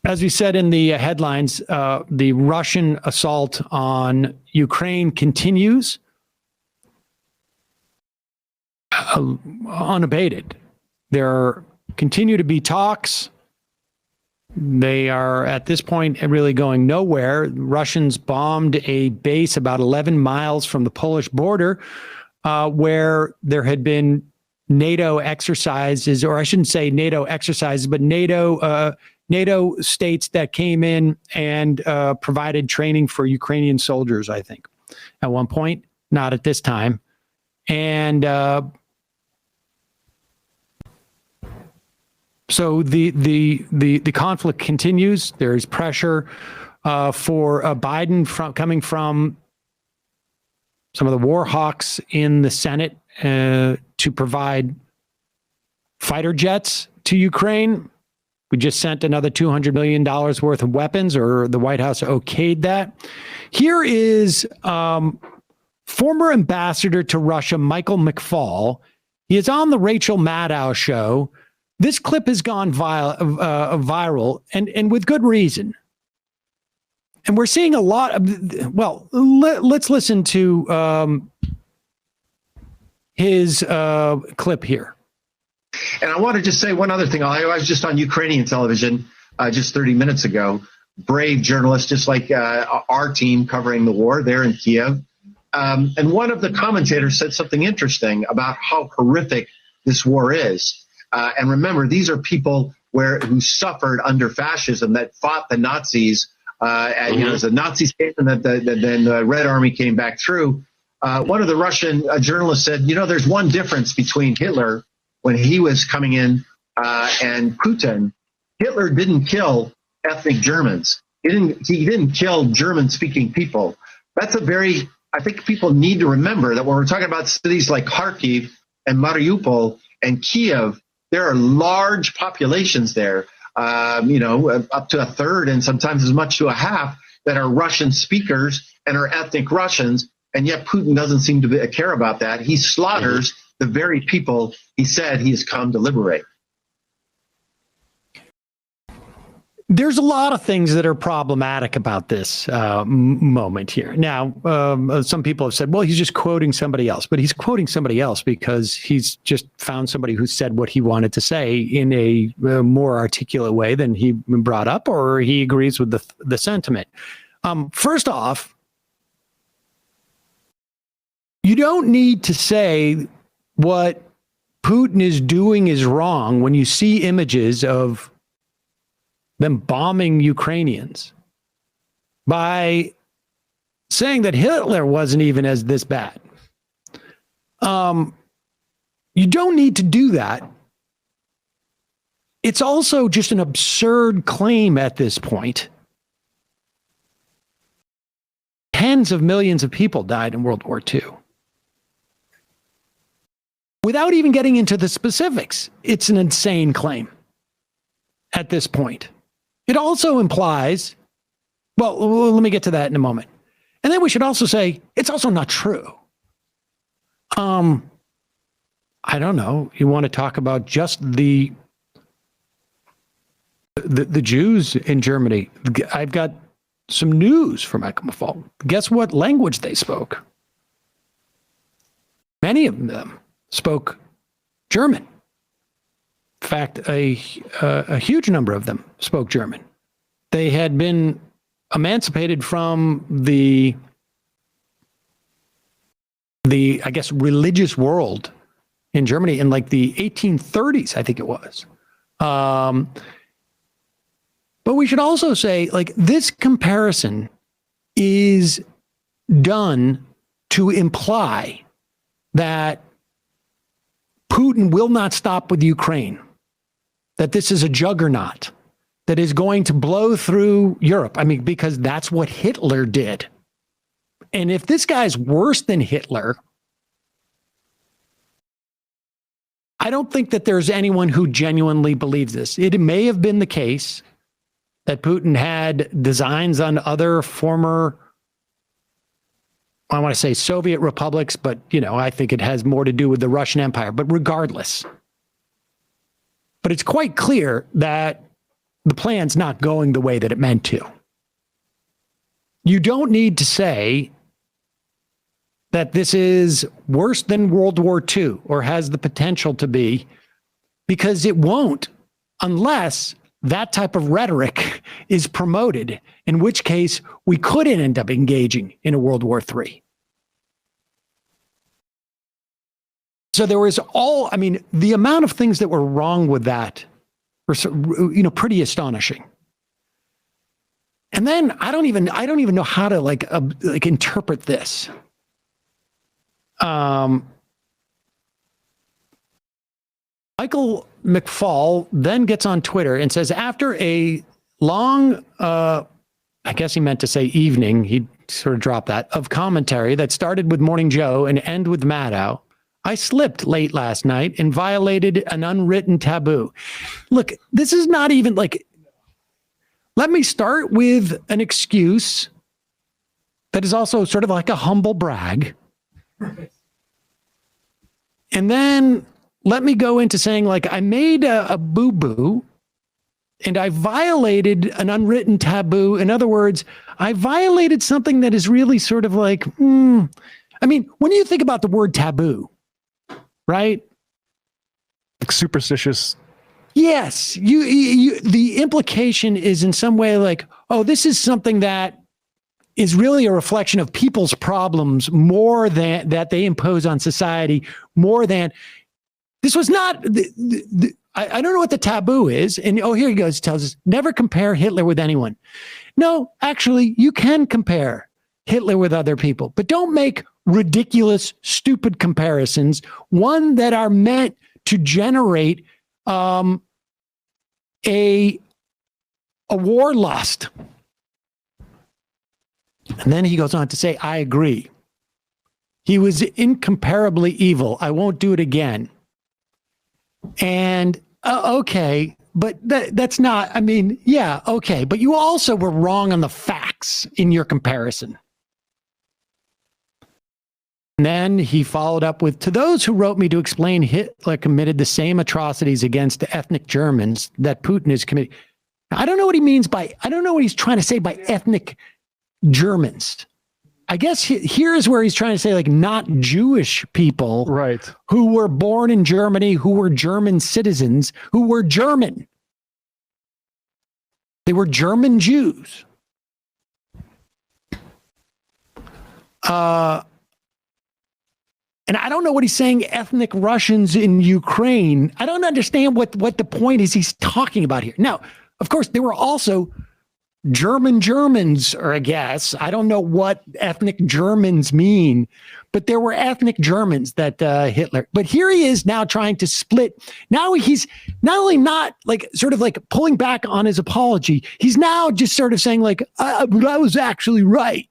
As we said in the headlines, the Russian assault on Ukraine continues unabated. There continue to be talks. They are, at this point, really going nowhere. Russians bombed a base about 11 miles from the Polish border where there had been NATO exercises, or I shouldn't say NATO exercises, but NATO states that came in and provided training for Ukrainian soldiers, I think, at one point, not at this time. And so the conflict continues. There is pressure for Biden coming from some of the war hawks in the Senate to provide fighter jets to Ukraine. We just sent another $200 million worth of weapons, or the White House okayed that. Here is former ambassador to Russia, Michael McFaul. He is on the Rachel Maddow show. This clip has gone viral, and with good reason. And we're seeing a lot of, well, let's listen to his clip here. And I want to just say one other thing. I was just on Ukrainian television just 30 minutes ago. Brave journalists, just like our team covering the war there in Kiev. And one of the commentators said something interesting about how horrific this war is. And remember, these are people who suffered under fascism, that fought the Nazis. As the Nazis came and then the Red Army came back through. One of the Russian journalists said, there's one difference between Hitler when he was coming in and Putin. Hitler didn't kill ethnic Germans. He didn't kill German-speaking people. That's I think people need to remember that when we're talking about cities like Kharkiv and Mariupol and Kiev, there are large populations there, up to a third and sometimes as much to a half that are Russian speakers and are ethnic Russians. And yet Putin doesn't seem to care about that. He slaughters the very people he said he has come to liberate. There's a lot of things that are problematic about this moment here. Now, some people have said, well, he's just quoting somebody else, but he's quoting somebody else because he's just found somebody who said what he wanted to say in a more articulate way than he brought up, or he agrees with the sentiment. First off, you don't need to say what Putin is doing is wrong when you see images of them bombing Ukrainians by saying that Hitler wasn't even as this bad. You don't need to do that. It's also just an absurd claim at this point. Tens of millions of people died in World War II. Without even getting into the specifics, it's an insane claim at this point. It also implies, well, let me get to that in a moment. And then we should also say, it's also not true. I don't know. You want to talk about just the Jews in Germany. I've got some news from McFaul. Guess what language they spoke? Many of them spoke German. In fact, a huge number of them spoke German. They had been emancipated from the I guess, religious world in Germany in like the 1830s, I think it was. But we should also say, like, this comparison is done to imply that Putin will not stop with Ukraine, that this is a juggernaut that is going to blow through Europe. I mean, because that's what Hitler did. And if this guy's worse than Hitler, I don't think that there's anyone who genuinely believes this. It may have been the case that Putin had designs on other former, I want to say Soviet republics, but, you know, I think it has more to do with the Russian Empire. But regardless, but it's quite clear that the plan's not going the way that it meant to. You don't need to say that this is worse than World War II or has the potential to be, because it won't unless that type of rhetoric is promoted, in which case we could end up engaging in a World War III. So there was the amount of things that were wrong with that were, pretty astonishing. And then I don't even know how to like interpret this. Michael McFaul then gets on Twitter and says, after a long, I guess he meant to say evening, he sort of dropped that, of commentary that started with Morning Joe and end with Maddow, I slipped late last night and violated an unwritten taboo. Look, this is not even like, let me start with an excuse that is also sort of like a humble brag. And then let me go into saying, like, I made a boo-boo and I violated an unwritten taboo. In other words, I violated something that is really sort of like, when you think about the word taboo, right? Like superstitious. Yes. The implication is in some way like, oh, this is something that is really a reflection of people's problems more than that they impose on society, more than this was not I don't know what the taboo is. And here he goes, tells us never compare Hitler with anyone. No, actually, you can compare Hitler with other people, but don't make ridiculous, stupid comparisons, one that are meant to generate a war lust. And then he goes on to say, I agree. He was incomparably evil. I won't do it again. And okay, but that's not, yeah, okay. But you also were wrong on the facts in your comparison. And then he followed up with, to those who wrote me to explain Hitler committed the same atrocities against ethnic Germans that Putin is committing. I don't know what he means by, I don't know what he's trying to say by ethnic Germans. I guess here's where he's trying to say, like, not Jewish people, right, who were born in Germany, who were German citizens, who were German. They were German Jews. And I don't know what he's saying, ethnic Russians in Ukraine. I don't understand what the point is he's talking about here. Now, of course, there were also Germans, or I guess, I don't know what ethnic Germans mean, but there were ethnic Germans that Hitler, but here he is now trying to split. Now he's not only not like sort of like pulling back on his apology, he's now just sort of saying like, I was actually right.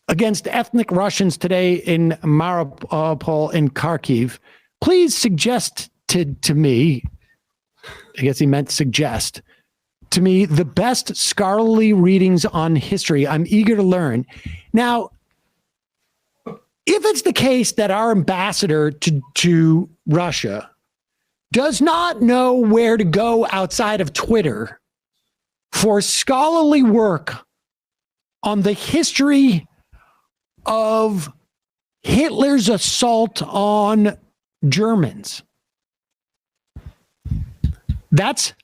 Against ethnic Russians today in Mariupol and Kharkiv, please suggest to me, I guess he meant suggest to me, the best scholarly readings on history. I'm eager to learn. Now, if it's the case that our ambassador to Russia does not know where to go outside of Twitter for scholarly work on the history of Hitler's assault on Germans, that's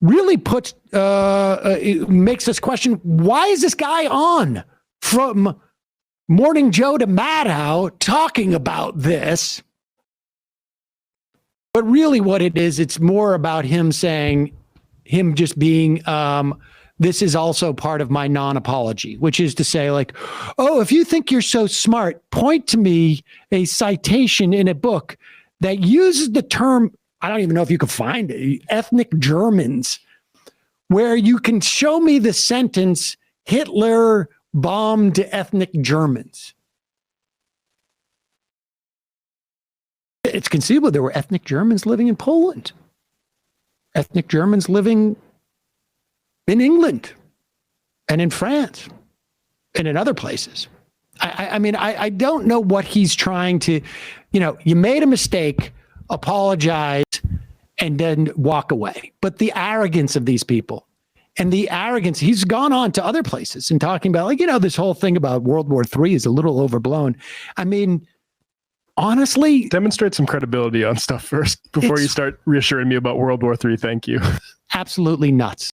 really it makes us question, why is this guy on from Morning Joe to Maddow talking about this? But really what it is, it's more about him saying, him just being, this is also part of my non-apology, which is to say, like, oh, if you think you're so smart, point to me a citation in a book that uses the term, I don't even know if you can find it, ethnic Germans, where you can show me the sentence, Hitler bombed ethnic Germans. It's conceivable there were ethnic Germans living in Poland, ethnic Germans living in England and in France and in other places. I don't know what he's trying to, you made a mistake, apologize, and then walk away. But the arrogance of these people and the arrogance, he's gone on to other places and talking about, like, this whole thing about World War III is a little overblown. I mean, honestly, demonstrate some credibility on stuff first before you start reassuring me about World War III. Thank you. Absolutely nuts.